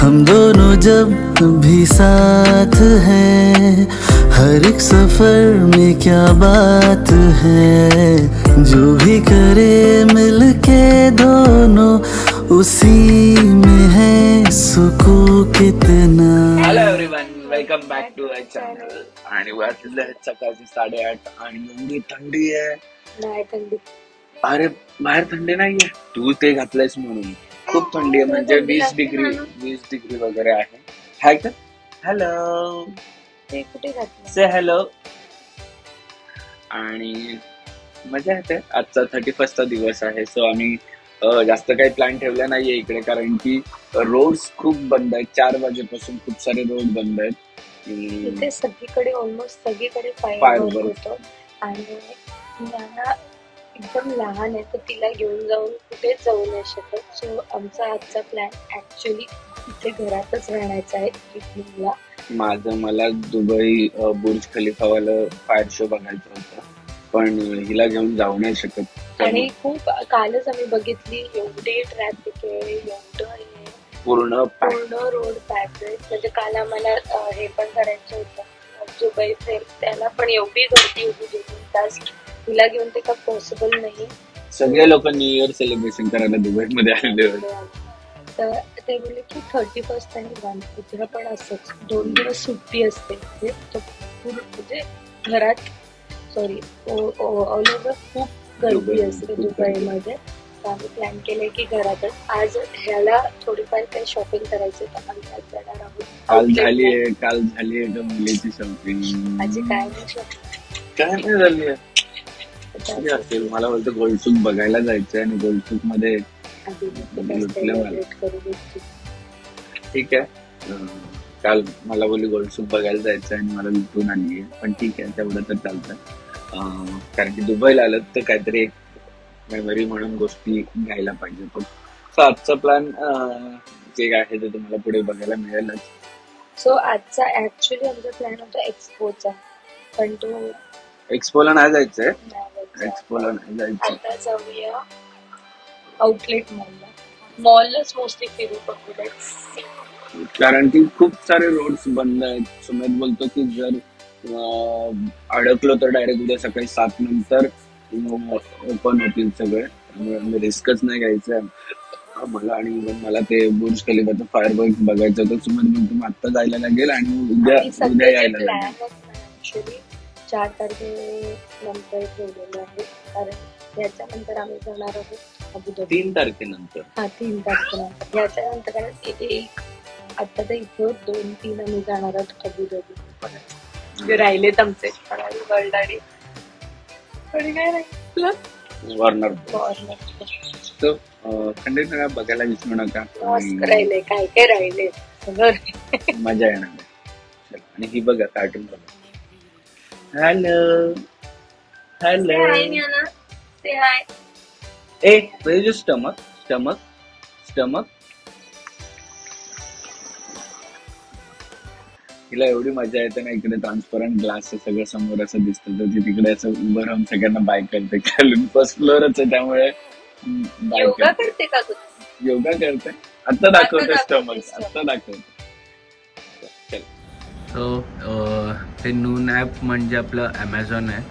हम दोनों जब भी साथ हैं, हर एक सफर में क्या बात है। जो भी करे मिलके दोनों, उसी में है सुकून कितना। Hello everyone, welcome back to our channel. आणि वाजले सकाळचे 8:30 आणि एवढी थंडी आहे. नाही थंडी. अरे बाहेर थंडी नाहीये, तू ते घातलंयस म्हणून. खूप थंडी आहे, म्हणजे 20 डिग्री वगैरे आहे. हाय का? हॅलो, ते कुठे घातलं? से हॅलो. आणि मजा येते. आजचा 31st दिवस आहे. सो आम्ही जास्त काही प्लॅन ठेवला नाहीये इकडे, कारण की रोड्स खूप बंद आहेत. 4 वाजेपासून खूप सारे रोड बंद आहेत. इथे सगळीकडे ऑलमोस्ट सगळीकडे फायरवर्क होतं. आणि नाना एकदम लहान आहे, तर तिला घेऊन जाऊन कुठेच जाऊ नाही शकत. सो आमचा आजचा प्लॅन ऍक्च्युली इथे घरातच राहण्याचा आहे इव्हनिंगला. मला दुबई बुर्ज खलिफावाला फायर शो बघायचा होता, पण हिला घेऊन जाऊ नाही शकत. आणि खूप कालच आम्ही बघितली, एवढी ट्रॅफिक आहे, एवढं पूर्ण रोड पॅक आहे. म्हणजे काल आम्हाला हे पण करायचं होतं दुबई फेर, त्याला पण एवढी गर्दी होती 2 तास. तिला घेऊन ते का पॉसिबल नाही. सगळे लोक न्यू इयर सेलिब्रेशन करायला दुबईमध्ये आलेले होते. तर ते बोलले की 31st आणि 1 उद्या पण असंच 2 दिवस सुट्टी असते. म्हणजे घरात सॉरी ऑल ओव्हर खूप गर्दी असते दुबईमध्ये. तर आम्ही प्लॅन केलंय की घरातच आज ह्याला थोडीफार काही शॉपिंग करायची, तर आम्ही आज जाणार आहोत. काल झाली आहे मुलीची शॉपिंग. माझी काय नाही शॉपिंग, काय नाही झाली आहे असेल. मला बोलतो गोलचूक बघायला जायचंय, आणि गोलचूक मध्ये ठीक आहे. काल मला बोलली गोलचूक बघायला जायचंय आणि मला लुटून आणली आहे, पण ठीक आहे, तेवढं तर चालतं. कारण की दुबईला आलं तर काहीतरी मेमरी म्हणून गोष्टी घ्यायला पाहिजे. पण आजचा प्लॅन जे आहे ते तुम्हाला पुढे बघायला मिळेलच. सो आजचा ऍक्च्युली आमचा प्लॅन होता एक्सपोचा, पण तो एक्सपोला नाही जायचंय. एक्सपोला नाही जायचं. आता जाऊया आउटलेट मॉललाच मोस्टली फिरू बघू, कारण की खूप सारे रोड्स बंद आहेत. सुमेध बोलतो की जर अडकलो तर डायरेक्ट उद्या सकाळी 7 नंतर ओपन होतील सगळे. त्यामुळे रिस्कच नाही घ्यायचं मला. आणि मला ते बुर्ज खलिफाचं फायरवर्क बघायचं होतं. सुमेध बोलतो आता जायला लागेल आणि उद्या यायला लागेल. 4 तारखेनंतर ठेवलेलं आहे, कारण याच्यानंतर आम्ही जाणार आहोत अबुधाबी. 3 तारखेनंतर. 3 तारखेनंतर. याच्यानंतर कारण एक आता तर इथं 2-3 आम्ही जाणार आहोत अबुधाबी. परत राहिलेत आमचे वर्ल्ड आणि काय राहिलं वॉर्नर. कंटेनर बघायला विसरू नका. राहिले काय काय राहिले सगळं मजा येणार आहे. आणि ही बघा कार्टून बघा. Hello hello. ए स्टमक स्टमक स्टमक. तिला एवढी मजा येते ना. इकडे ट्रान्सपरंट ग्लास सगळं समोर असं दिसतं, तर ती तिकडे असं उभं राहून सगळ्यांना बाय करते. खालून फर्स्ट फ्लोअरच आहे, त्यामुळे योगा करते का तू? योगा करते. आता दाखवते स्टमक, आता दाखवते. हे नून ॲप म्हणजे आपलं ॲमेझॉन आहे.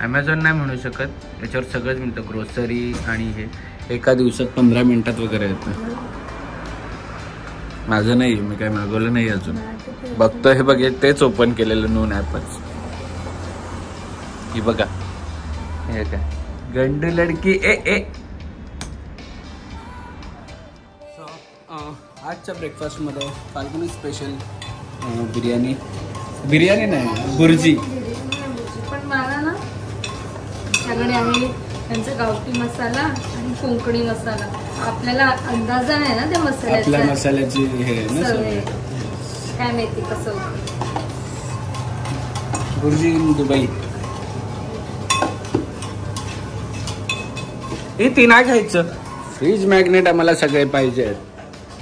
ॲमेझॉन नाही म्हणू शकत, याच्यावर सगळंच मिळतं. ग्रोसरी आणि हे एका दिवसात 15 मिनिटात वगैरे येतं. माझं नाही, मी काय मागवलं नाही अजून. बघतो हे बघ, तेच ओपन केलेलं नून ॲपच. ही बघा, हे काय गंडू लडकी. ए आजच्या ब्रेकफास्टमध्ये फाल्गुनी स्पेशल बिर्याणी नाही, बुर्जी. पण मला ना त्याच्याकडे आहे त्यांचा गावठी मसाला आणि कोकणी मसाला. आपल्याला अंदाजा आहे ना त्या मसाल्याचा, मसाल्याची हे ना काय माहिती कसं बुर्जी दुबई. ते नाही खायचं. फ्रीज मॅग्नेट आम्हाला सगळे पाहिजे.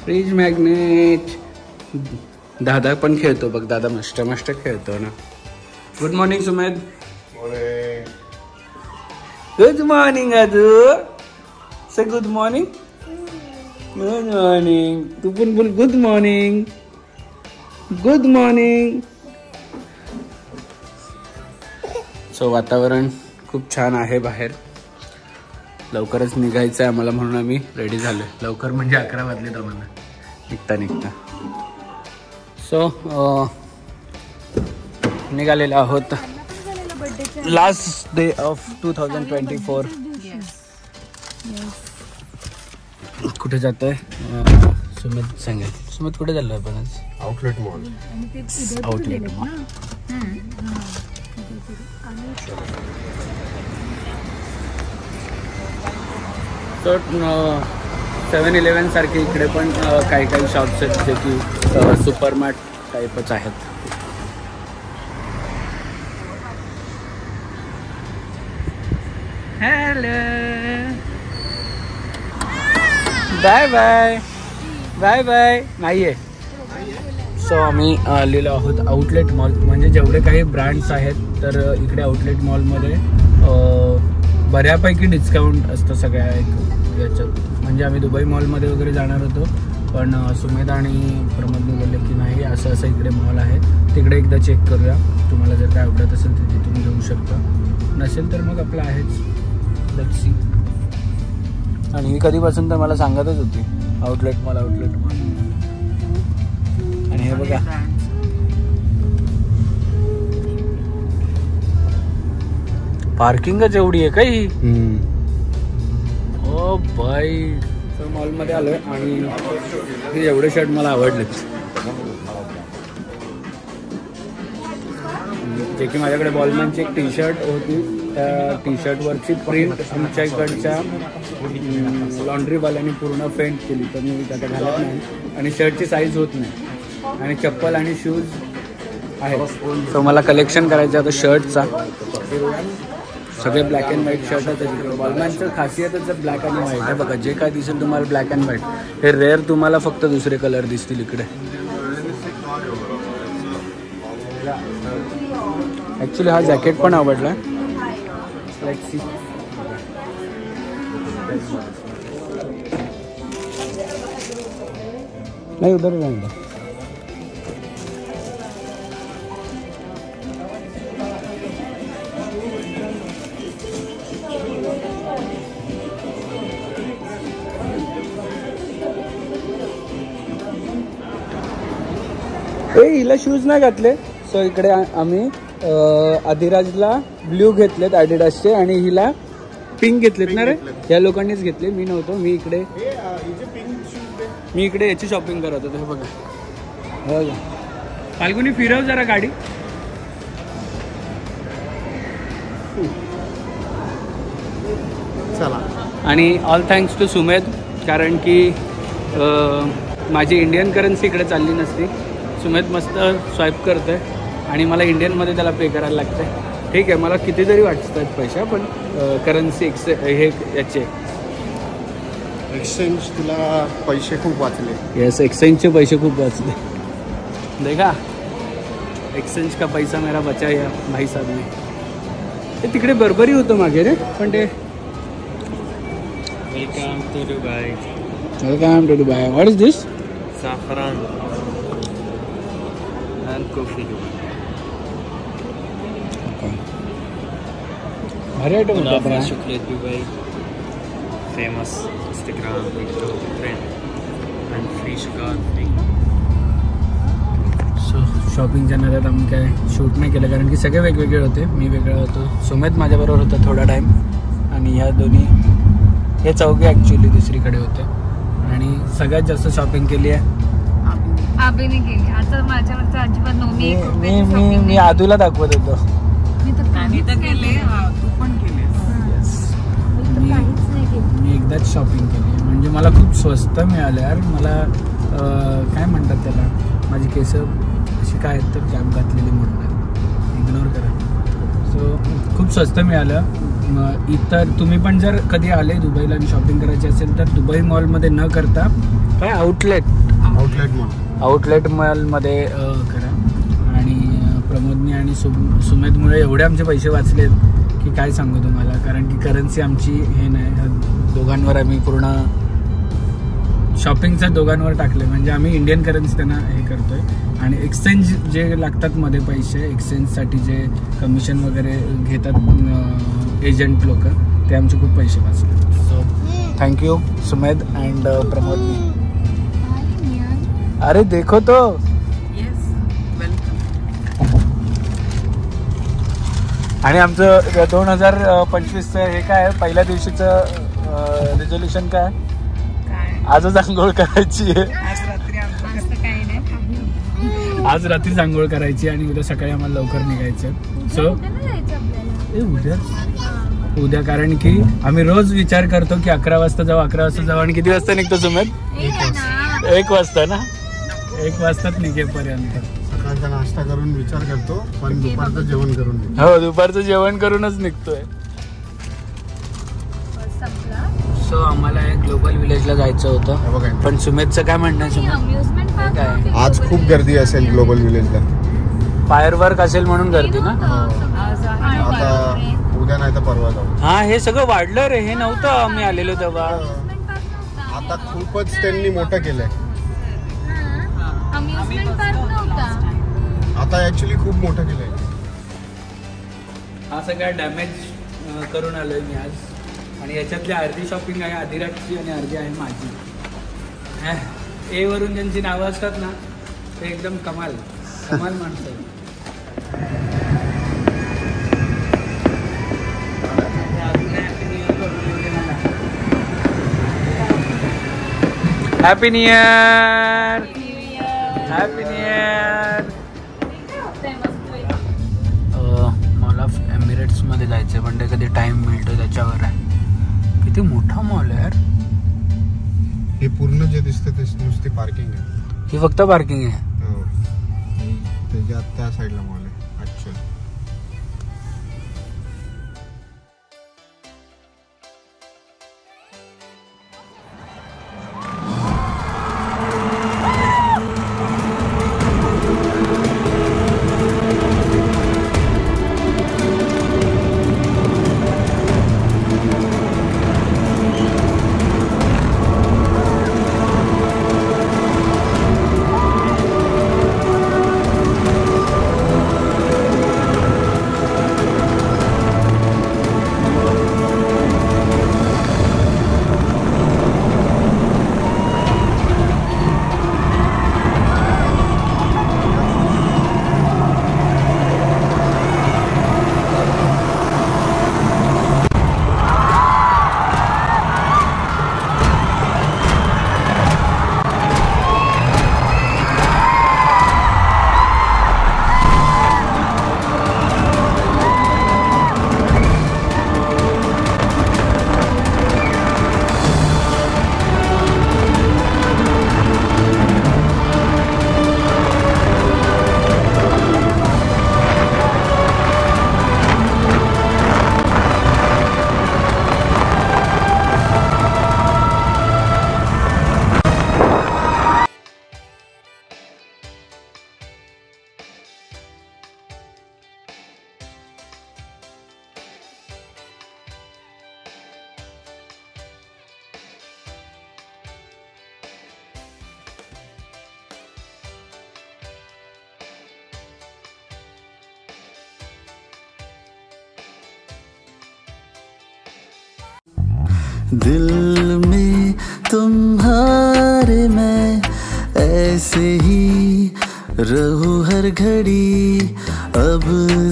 Fridge magnet. दादा पण खेळतो बघ, दादा मस्त खेळतो ना. Good morning Sumedh. Good morning Aju. Say good morning. Good morning. तू पण बोल good morning. Good morning. So वातावरण खूप छान आहे बाहेर. लवकरच निघायचं आहे आम्हाला म्हणून आम्ही रेडी झालो. लवकर म्हणजे 11 वाजलेत आम्हाला निघता. सो निघालेलो आहोत. Last day of 2024. कुठे जातोय सुमित सांगेल. सुमित कुठे चाललोय आपण आज? Outlet mall. Outlet mall. तर 7-11 सारखे इकडे पण काही शॉप्स आहेत जे की सुपरमार्ट टाईपच आहेत. Hello bye bye bye bye. नाही आहे. सो आम्ही आलेलो आहोत आउटलेट मॉल. म्हणजे जेवढे काही ब्रँड्स आहेत तर इकडे आउटलेट मॉलमध्ये बऱ्यापैकी डिस्काउंट असतं सगळ्या याच्यात. म्हणजे आम्ही दुबई मॉलमध्ये वगैरे जाणार होतो पण सुमेध आणि प्रमोदने बोलले की नाही असं इकडे मॉल आहे तिकडे एकदा चेक करूया. तुम्हाला जर काय आवडत असेल तर तिथून घेऊ शकता. नसेल तर मग आपलं आहेच. Let's see. आणि ही कधीपासून तर मला सांगतच होती आउटलेट मॉल. आणि हे बघा पार्किंगच एवढी आहे काही. O by. तर मॉलमध्ये आलोय आणि हे एवढे शर्ट मला आवडलेत जे की माझ्याकडे बॉलमॅनची एक टी शर्ट होती. त्या टी शर्टवरची प्रिंट आमच्याकडच्या लॉन्ड्रीवाल्याने पूर्ण पेंट केली तर मी त्याला घालत नाही आणि शर्टची साईज होत नाही. आणि चप्पल आणि शूज आहे. सो मला कलेक्शन करायचं आता शर्टचा. सगळे ब्लॅक अँड व्हाईट शर्ट आहेत तिकडे. बॉलमॅनचं खासियतच ब्लॅक अँड व्हाईट आहे. बघा जे काय दिसेल तुम्हाला ब्लॅक अँड व्हाईट हे रेअर तुम्हाला फक्त दुसरे कलर दिसतील इकडे. ॲक्च्युली हा जॅकेट पण आवडला. Let's see. नाही उधर जाऊंगा. हिला शूज नाही घातले. सो इकडे आम्ही अधिराजला ब्ल्यू घेतलेत ॲडिडासचे आणि हिला पिंक घेतलेत ना रे. या लोकांनीच घेतले. मी नव्हतो. मी इकडे याची शॉपिंग करत होतो. हे बघा हो फाल्गुनी फिरव जरा गाडी. चला. आणि ऑल थँक्स टू सुमेध कारण की माझी इंडियन करन्सी इकडे चालली नसती. सुमेध मस्त स्वाईप करतोय आणि मला इंडियनमध्ये त्याला पे करायला लागतंय. ठीक आहे मला कितीतरी वाटतात पैसे पण करन्सी हे याचे एक्सचेंज तुला पैसे खूप वाचले. येस एक्सचेंजचे पैसे खूप वाचले. देखा एक्सचेंज का पैसा मेरा बचा या भाई साहब ने. ते तिकडे बरोबरी होतं मागे रे पण ते. Welcome to Dubai. Welcome to Dubai. What is this? Saffron and coffee. भारी आयटम होता. Chocolate Dubai, famous Instagram TikTok trend and free sugar free. So शॉपिंगच्या नादात आम्ही काय शूट नाही केलं कारण की सगळे वेगवेगळे होते. मी वेगळा होतो. सुमेध माझ्याबरोबर होता थोडा टाईम आणि ह्या दोन्ही हे चौघे ॲक्च्युली दुसरीकडे होते. आणि सगळ्यात जास्त शॉपिंग केली आहे आबीने केली. आता माझ्यावरती अजिबात मी मी आदूला दाखवत होतो. मी एकदाच शॉपिंग केली म्हणजे मला खूप स्वस्त मिळालं यार. मला काय म्हणतात त्याला माझी केस अशी काय आहेत तर कॅप घातलेली म्हणून इग्नोर करा. सो खूप स्वस्त मिळालं. इतर तुम्ही पण जर कधी आले दुबईला आणि शॉपिंग करायची असेल तर दुबई मॉलमध्ये न करता काय आउटलेट मॉलमध्ये करा. आणि प्रमोदनी आणि सुमेधमुळे एवढे आमचे पैसे वाचलेत की काय सांगू तुम्हाला. कारण की करन्सी आमची हे नाही. दोघांवर आम्ही पूर्ण शॉपिंगचा दोघांवर टाकले, म्हणजे आम्ही इंडियन करन्सी त्यांना हे करतोय आणि एक्सचेंज जे लागतात मध्ये पैसे एक्सचेंजसाठी जे कमिशन वगैरे घेतात एजंट लोक, ते आमचे खूप पैसे वाचले. So thank you Sumedh and Pramod. अरे देखो तो आणि आमचं 2025चं हे काय पहिल्या दिवशीचं रिझोल्युशन काय? आजच आंघोळ करायची आहे. आज रात्रीच आंघोळ करायची आणि उद्या सकाळी आम्हाला लवकर निघायचं. सो उद्या कारण की आम्ही रोज विचार करतो की 11 वाजता जाऊ 11 वाजता जाऊ आणि किती वाजता निघतो सुमेध? 1 वाजता ना, 1 वाजताच निघेपर्यंत. सकाळचा नाश्ता करून विचार करतो पण दुपारचं जेवण करून. हो दुपारचं जेवण करूनच निघतोय. सो आम्हाला ग्लोबल विलेजला जायचं होतं, पण सुमेधचं काय म्हणणं आहे? आज खूप गर्दी असेल ग्लोबल विलेजला. फायर वर्क असेल म्हणून गर्दी ना. आता उद्या नाही तर परवा जाऊ. हा हे सगळं वाढलं रे, हे नव्हतं आम्ही आलेलो तेव्हा. आता खूपच त्यांनी मोठं केलंय. आता ऍक्च्युली खूप मोठं केलंय. हा सगळा डॅमेज करून आलोय मी आज आणि याच्यातली अर्धी शॉपिंग आहे अधिराजची आणि अर्धी आहे माझी. ए वरून ज्यांची नावं असतात ना ते एकदम कमाल कमाल माणसं आहेत. Happy new year. Happy new year. मला एमिरेट्समध्ये जायचं आहे पण ते कधी टाइम मिळतो त्याच्यावर आहे. किती मोठा मॉल आहे यार. हे पूर्ण जे दिसतं ते नुसती पार्किंग आहे. ही फक्त पार्किंग आहे. त्याच्या त्या साईडला मॉल आहे ऍक्च्युअली. दिल में तुम्हारे मैं ऐसे ही रहूं हर घड़ी. अब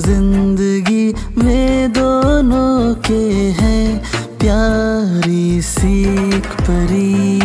जिंदगी में दोनों के हैं प्यारी सी एक परी.